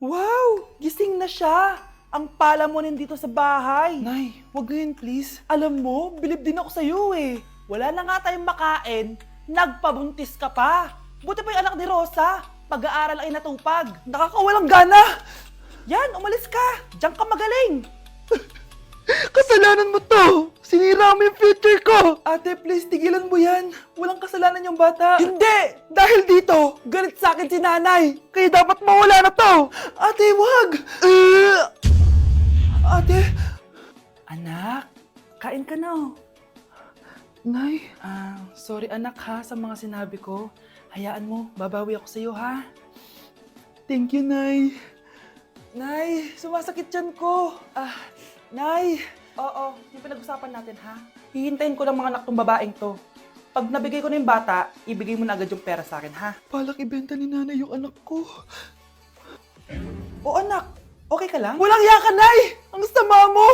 Wow! Gising na siya! Ang pala mo nandito sa bahay. Nay, wag ganyan please. Alam mo, bilib din ako sa'yo eh. Wala na nga tayong makain, nagpabuntis ka pa. Buti pa yung anak ni Rosa, pag-aaral ay natupag. Nakakawalang gana! Yan, umalis ka! Diyan ka magaling! Kasalanan mo to! Sinira mo yung future ko! Ate, please, tigilan mo yan. Walang kasalanan yung bata. Hindi! Dahil dito, galit sa akin si nanay. Kaya dapat mawala na to! Ate, wag! Ate! Anak, kain ka na oh. Nay? Sorry anak ha sa mga sinabi ko. Hayaan mo, babawi ako sa'yo ha. Thank you, Nay. Nay, sumasakit yan ko. Nay. Oo, yung pinag-usapan natin ha. Hihintayin ko ng mga anak tong babaeng to. Pag nabigay ko na yung bata, ibigay mo na agad yung pera sa akin ha. Palak ibenta ni nanay yung anak ko. O anak, okay ka lang? Walang iya ka, Nay! Ang sama mo!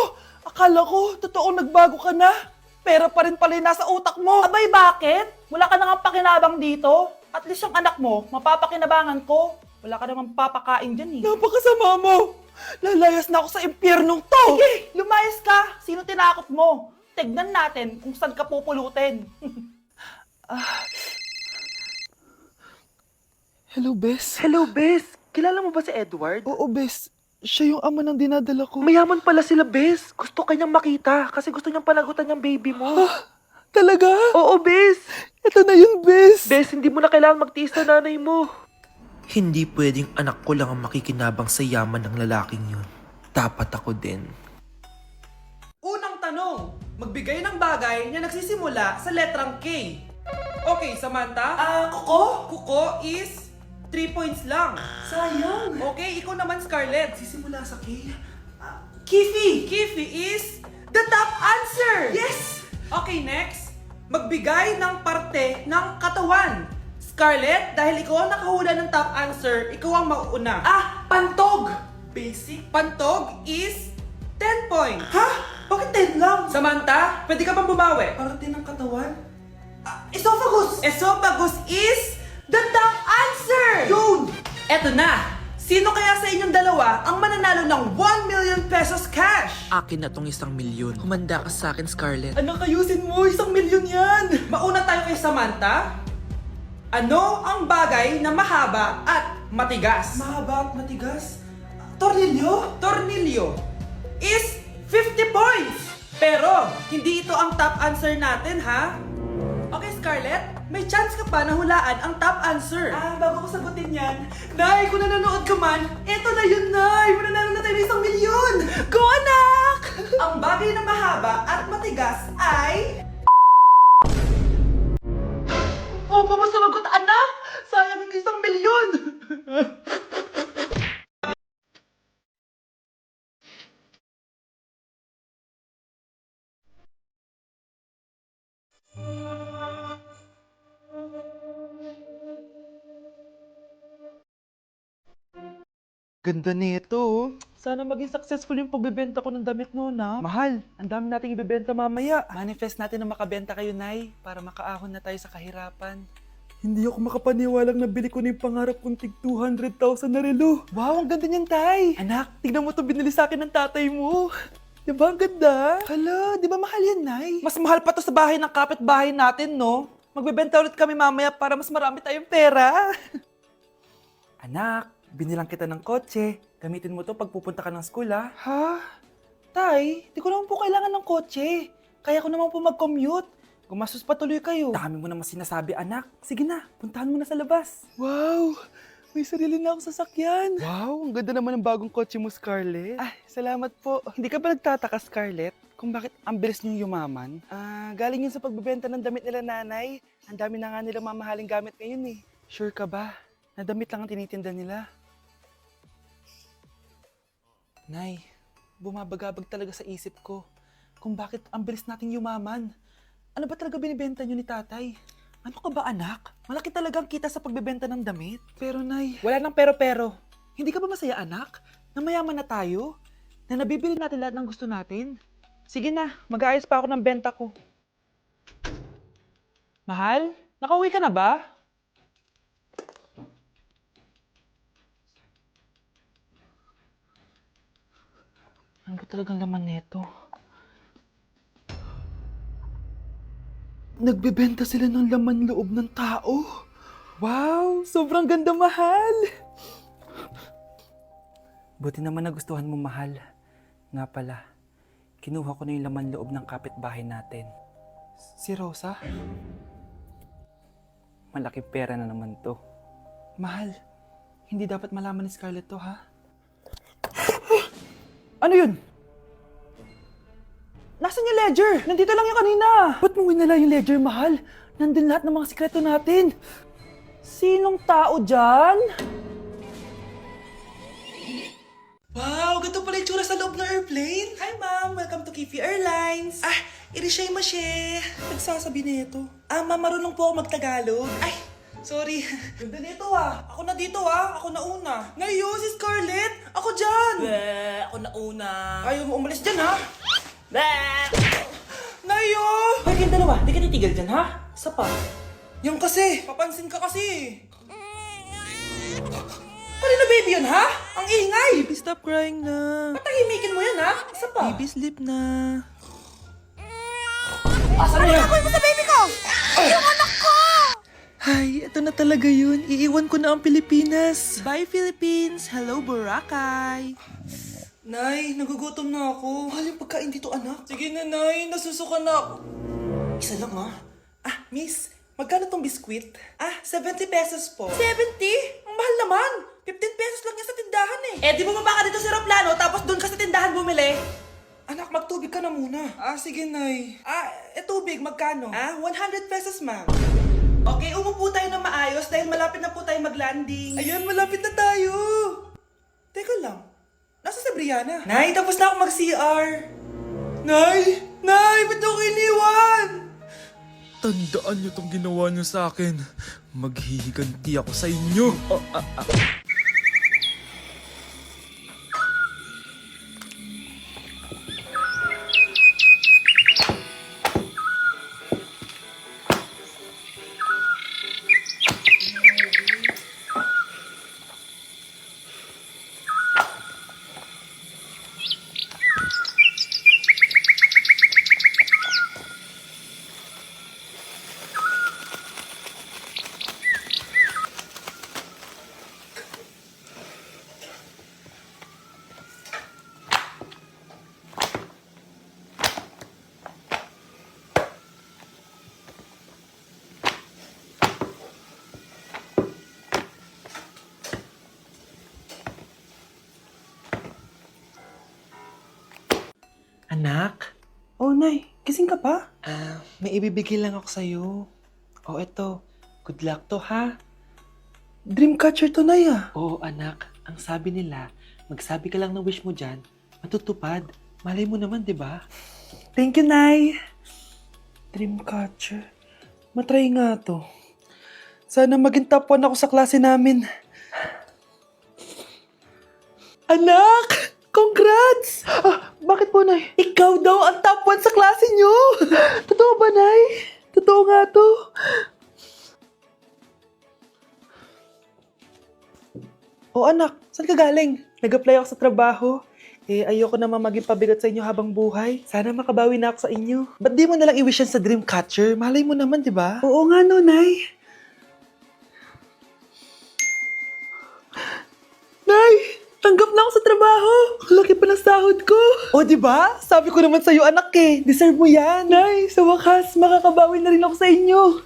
Akala ko, totoong nagbago ka na. Pera pa rin pala yung nasa utak mo. Abay, bakit? Wala ka nang pakinabang dito. At least yung anak mo, mapapakinabangan ko. Wala ka namang papakain dyan eh. Napakasama mo! Lalayas na ako sa impyernong to! Sige, lumayas ka! Sino tinakot mo? Tignan natin kung saan ka pupulutin. Hello, Bes. Hello, Bes. Kilala mo ba si Edward? Oo, Bes. Siya yung ama ng dinadala ko. Mayaman pala sila, Bes. Gusto kanyang makita kasi gusto niyang panagutan yung baby mo. Talaga? Oo, Bes. Ito na yun, Bes. Bes, hindi mo na kailangan magtiis na nanay mo. Hindi pwedeng anak ko lang ang makikinabang sa yaman ng lalaking yun. Dapat ako din. Unang tanong, magbigay ng bagay na nagsisimula sa letrang K. Okay, Samantha? Kuko? Kuko is 3 points lang. Sayang. Okay, ikaw naman, Scarlett. Sisimula sa K? Kifi. Kifi is the top answer. Yes! Okay, next. Magbigay ng parte ng katawan. Scarlett, dahil ikaw ang nakahula ng top answer, ikaw ang mauuna. Pantog! Basic. Pantog is 10 points. Ha? Bakit 10 lang? Samantha, pwede ka bang bumawi? Parte ng katawan? Esophagus! Esophagus is the top answer! Yun! Eto na! Sino kaya sa inyong dalawa ang mananalo ng 1 million pesos cash? Akin na tong 1 milyon. Humanda ka sa akin, Scarlett. Anak, ayusin mo! 1 milyon yan! Mauna tayo kay Samantha. Ano ang bagay na mahaba at matigas? Mahaba at matigas? Tornilyo? Tornilyo is 50 points! Pero, hindi ito ang top answer natin, ha? Okay, Scarlett, may chance ka pa na hulaan ang top answer. Bago ko sagutin yan, Nay, kung nanonood ka man, eto na yun, Nay! Mananalo na tayo ng 1 milyon! Go, anak! Ang bagay na mahaba at matigas ay... Oh, pamasagot, anak! Sayang yung 1 milyon! Ganda nito, oh. Sana maging successful yung pagbebenta ko ng damit noon, ha? Mahal, ang dami nating ibebenta mamaya. Manifest natin na makabenta kayo, Nay, para makaahon na tayo sa kahirapan. Hindi ako makapaniwalang nabili ko na yung pangarap kong tig 200,000 na relo. Wow, ang ganda niyan, Tay. Anak, tignan mo to binili sa akin ng tatay mo. Diba ang ganda? Hala, di ba mahal yan, Nay? Mas mahal pa to sa bahay ng kapitbahay natin, no? Magbebenta ulit kami mamaya para mas marami tayong pera. Anak, binilang kita ng kotse. Gamitin mo to pag pupunta ka ng school, ha? Ha? Tay, di ko naman po kailangan ng kotse. Kaya ko naman po mag-commute. Gumastos pa tuloy kayo. Dami mo naman sinasabi, anak. Sige na, puntahan mo na sa labas. Wow! May sarili na akong sasakyan. Wow, ang ganda naman ng bagong kotse mo, Scarlett. Salamat po. Hindi ka ba nagtataka, Scarlett, kung bakit ang bilis niyong yumaman? Galing yun sa pagbebenta ng damit nila nanay. Ang dami na nga nilang mamahaling gamit ngayon eh. Sure ka ba? Na damit lang ang tinitinda nila? Nay, bumabagabag talaga sa isip ko kung bakit ang bilis nating yumaman. Ano ba talaga binibenta niyo ni tatay? Ano ka ba, anak? Malaki talagang kita sa pagbebenta ng damit. Pero, Nay... Wala nang pero-pero. Hindi ka ba masaya, anak? Na mayaman na tayo? Na nabibili natin lahat ng gusto natin? Sige na, mag-aayos pa ako ng benta ko. Mahal, nakauwi ka na ba? Ano ba talagang laman nito? Nagbebenta sila ng laman loob ng tao. Wow! Sobrang ganda, mahal! Buti naman nagustuhan mo, mahal. Nga pala, kinuha ko na yung laman loob ng kapitbahay natin. Si Rosa? Malaking pera na naman to. Mahal, hindi dapat malaman ni Scarlett to, ha? Ano yun? Nasaan yung ledger? Nandito lang yung kanina. Ba't mo winala yung ledger, mahal? Nandun lahat ng mga sikreto natin. Sinong tao dyan? Wow, ganito pala yung tsura sa loob ng airplane. Hi ma'am, welcome to Kifi Airlines. Iri siya yung masye. Nagsasabi nito. Ma'am, marunong po ako magtagalog. Ay, sorry. Ganda nito Ako na dito Ako na una. Ngayon, si Scarlett. Ako dyan. Ako na una. Ayaw mo umalis dyan Nayo! Hoy, kayong dalawa, di ka titigil dyan, ha? Isa pa. Yung kasi, papansin ka kasi. Kanina baby yun, ha? Ang ingay! Baby, stop crying na. Patahimikin mo yan, ha? Isa pa. Baby, sleep na. Asan na yan? Gagawin mo sa baby ko! Yung anak ko! Ay, ito na talaga yun. Iiwan ko na ang Pilipinas. Bye, Philippines. Hello, Boracay. Nay, nagugutom na ako. Mahal yung pagkain dito, anak. Sige na, Nay. Nasusuka na ako. Isa lang, miss, magkano tong biskwit? 70 pesos po. 70? Ang mahal naman. 15 pesos lang yan sa tindahan di bumaba ka dito sa aeroplano tapos doon ka sa tindahan bumili? Anak, magtubig ka na muna. Sige, Nay. Tubig, magkano? 100 pesos, ma'am. Okay, umupo tayo na maayos dahil malapit na po tayo mag-landing. Ayun, malapit na tayo. Teka lang. Nasa si Brianna? Nay, tapos na ako mag-CR. Nay! Nay! Ba't ako iniwan? Tandaan niyo tong ginawa niyo sa akin. Maghihiganti ako sa inyo. Anak? Oh, Nay. Gising ka pa? May ibibigay lang ako sa'yo. Eto. Good luck to, ha? Dreamcatcher to, Nay, Oo, anak. Ang sabi nila, magsabi ka lang ng wish mo dyan, matutupad. Malay mo naman, di ba? Thank you, Nay. Dreamcatcher. Matry nga to. Sana maging top 1 ako sa klase namin. Anak! Congrats! Bakit po, Nay? Ikaw daw ang top 1 sa klase nyo! Totoo ba, Nay? Totoo nga to. Anak, saan ka galing? Nag-apply ako sa trabaho. Ayoko naman maging pabigat sa inyo habang buhay. Sana makabawi na ako sa inyo. Ba't di mo nalang i-wish yan sa Dreamcatcher? Malay mo naman, di ba? Oo nga, no, Nay. Nay! Tanggap na ako sa trabaho. Ang laki pa ng sahod ko. Di ba? Sabi ko naman sa'yo, anak Deserve mo yan. Nay, sa wakas, makakabawi na rin ako sa inyo.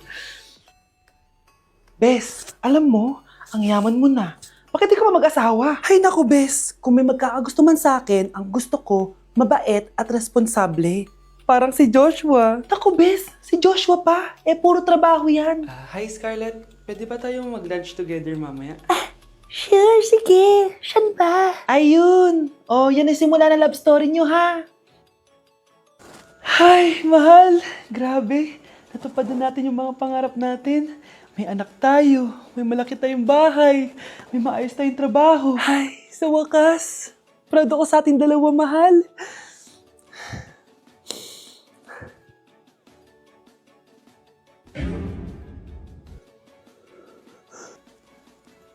Bes, alam mo, ang yaman mo na. Bakit di ka pa mag-asawa? Ay naku, Bes. Kung may magkakagusto man sa akin, ang gusto ko, mabait at responsable. Parang si Joshua. Naku, Bes. Si Joshua pa. Puro trabaho yan. Hi, Scarlett. Pwede ba tayong mag-lunch together mamaya? Sure, sige. Saan ba? Ayun! Yan ang simula na love story nyo, ha? Ay, mahal! Grabe! Natupad na natin yung mga pangarap natin. May anak tayo, may malaki tayong bahay, may maayos tayong trabaho. Ay, sa wakas! Proud ako sa ating dalawa, mahal!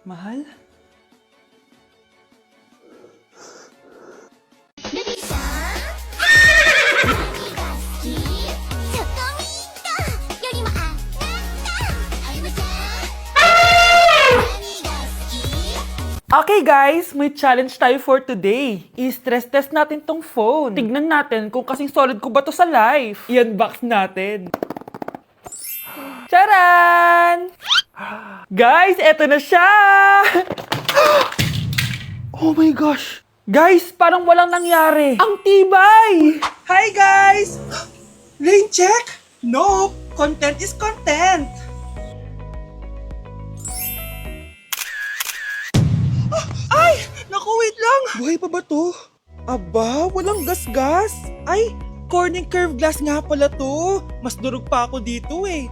Mahal? Let me Okay guys, may challenge tayo for today. I-stress test natin tong phone. Tignan natin kung kasing solid ko ba to sa life. I-unbox natin. Charan! Guys, eto na siya! Oh my gosh! Guys, parang walang nangyari. Ang tibay! Hi guys! Rain check? No! Content is content! Ay! Naku, wait lang! Buhay pa ba to? Aba, walang gas-gas. Ay, Corning curved glass nga pala to. Mas durog pa ako dito eh.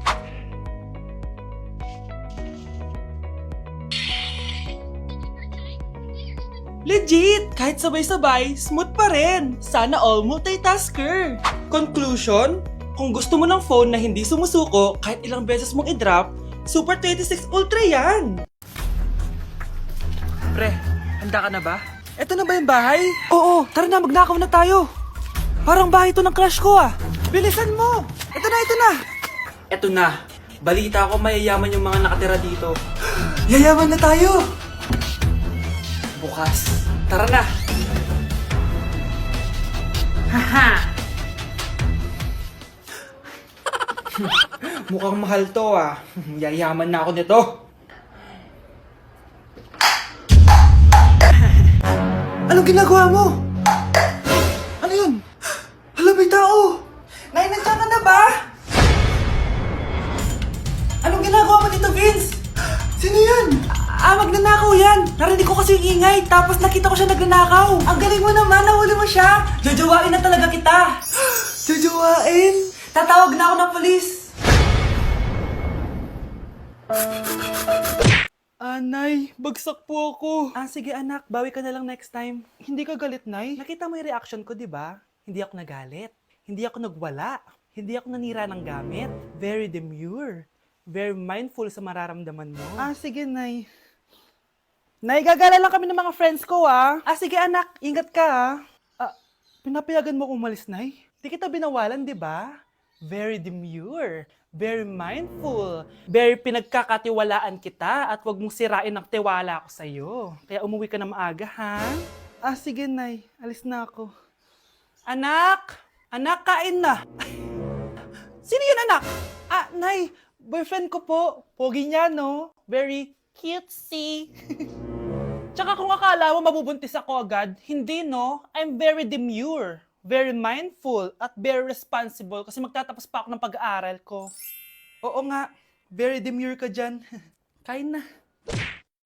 Legit! Kahit sabay-sabay, smooth pa rin. Sana all multitasker. Conclusion? Kung gusto mo ng phone na hindi sumusuko kahit ilang beses mong i-drop, Super 26 Ultra yan! Pre, handa ka na ba? Eto na ba yung bahay? Oo, tara na, magnakaw na tayo. Parang bahay to ng crush ko ah. Bilisan mo! Ito na, ito na! Eto na. Balita ko mayayaman yung mga nakatira dito. Yayaman na tayo! Bukas. Tara na! Haha! Mukhang mahal to ah. Yayaman na ako nito. Anong ginagawa mo? Ano yun? Hala, may tao! Nay, nandiyan ka na ba? Anong ginagawa mo dito, Vince? Sino yan? Magnanakaw yan! Narinig ko kasi yung ingay, tapos nakita ko siya nagnanakaw. Ang galing mo naman, nahuli mo siya! Jojowain na talaga kita! Jojowain? Tatawag na ako ng polis! Nay, bagsak po ako. Sige anak, bawi ka na lang next time. Hindi ka galit, Nay? Nakita mo yung reaction ko, di ba? Hindi ako nagalit. Hindi ako nagwala. Hindi ako nanira ng gamit. Very demure. Very mindful sa mararamdaman mo. Sige, Nay. Nay, gagala lang kami ng mga friends ko, sige, anak. Ingat ka, pinapayagan mo umalis, Nay? Di kita binawalan, di ba? Very demure. Very mindful. Very pinagkakatiwalaan kita at wag mong sirain ang tiwala ko sa'yo. Kaya umuwi ka na maaga, ha? Sige, Nay. Alis na ako. Anak! Anak, kain na! Sino yun, anak? Nay, boyfriend ko po. Pogi niya, no? Very cutesy. Tsaka kung akala mo mabubuntis ako agad, hindi, no? I'm very demure, very mindful, at very responsible kasi magtatapos pa ako ng pag-aaral ko. Oo nga, very demure ka dyan. Kain na.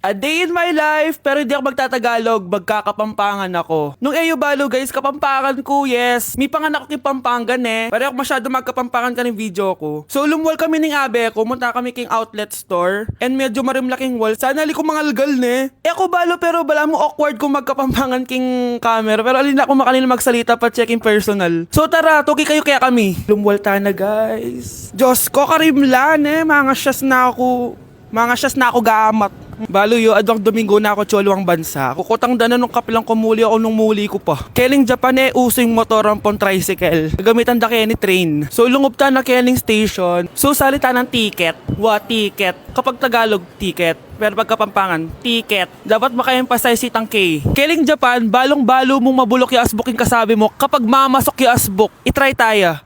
A day in my life, pero hindi ako magtatagalog, magkakapampangan ako. Nung EU Balo guys, kapampangan ko, yes. May panganak ko kay Pampangan Pero ako masyado magkapampangan ka ng video ko. So lumwal kami ng abe ko, munta kami king outlet store. And medyo marimlaking wall, sana li ko mangalgal ne. Ako Balo pero bala mo awkward kung magkapampangan king camera. Pero alin ako makanil magsalita pa checking personal. So tara, tuki kayo kaya kami. Lumwal ta na guys. Diyos ko, karimlan mga syas na ako gamat. Balo yo, adwang Domingo na ako cholo ang bansa. Kukutang dana nung kapilang kumuli ako nung muli ko pa. Keling Japan using motor ang pon tricycle. Gamitan da kaya ni train. So lungob ta na keling station. So salita ng ticket. Ticket. Kapag Tagalog, ticket. Pero pag Kapampangan, ticket. Dapat maka-emphasize itang K. Keling Japan, balong-balo mong mabulok yung asbok yung kasabi mo. Kapag mamasok yung asbok, itry tayo.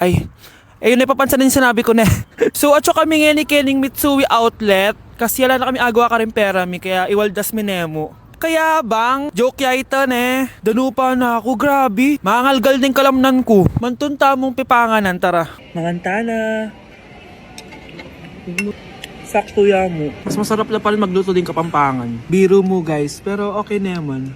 Ay, ayun na ipapansin din sinabi ko na. So atso kami nga ni Kening Mitsui Outlet kasi wala na kami agawa ka rin pera mi kaya iwaldas mi nemo. Kaya bang, joke ya ito Danupa na ako, grabe. Mangalgal din kalamnan ko. Mantun tamong pipanganan, tara. Manganta na. Sakto ya mo. Mas masarap na pa rin magluto din Kapampangan. Biro mo guys, pero okay naman.